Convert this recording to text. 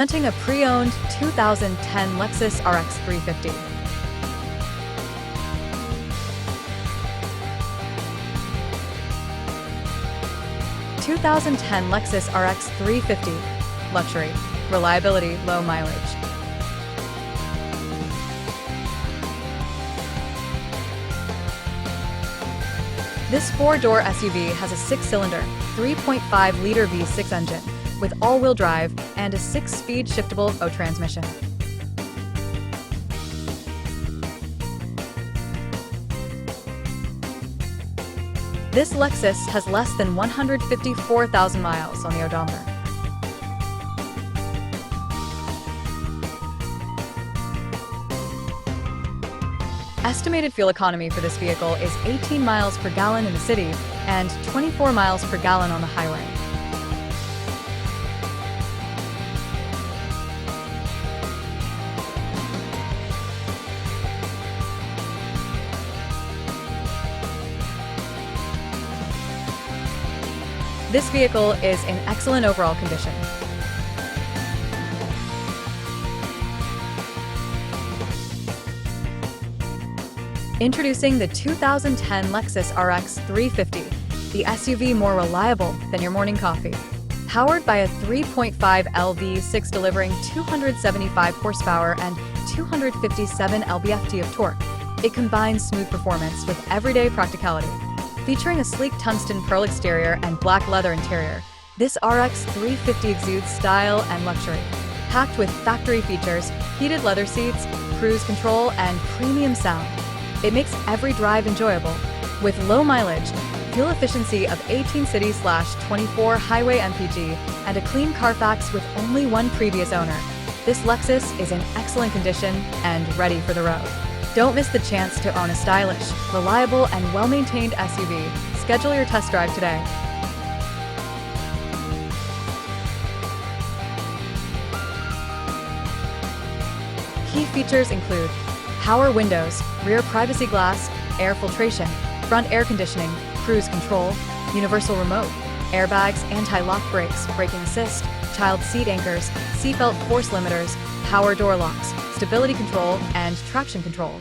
Presenting a pre-owned 2010 Lexus RX 350. (2010) Lexus RX 350. Luxury, reliability, low mileage. This four-door SUV has a six-cylinder, 3.5-liter V6 engine with all-wheel drive and a six-speed shiftable O transmission. This Lexus has less than 154,000 miles on the odometer. Estimated fuel economy for this vehicle is 18 miles per gallon in the city and 24 miles per gallon on the highway. This vehicle is in excellent overall condition. Introducing the 2010 Lexus RX 350, the SUV more reliable than your morning coffee. Powered by a 3.5L V6 delivering 275 horsepower and 257 lb-ft of torque, it combines smooth performance with everyday practicality. Featuring a sleek tungsten pearl exterior and black leather interior, this RX 350 exudes style and luxury. Packed with factory features, heated leather seats, cruise control, and premium sound, it makes every drive enjoyable. With low mileage, fuel efficiency of 18 city/24 highway mpg, and a clean Carfax with only one previous owner, this Lexus is in excellent condition and ready for the road. Don't miss the chance to own a stylish, reliable, and well-maintained SUV. Schedule your test drive today. Key features include power windows, rear privacy glass, air filtration, front air conditioning, cruise control, universal remote, airbags, anti-lock brakes, braking assist, child seat anchors, seatbelt force limiters, power door locks, stability control, and traction control.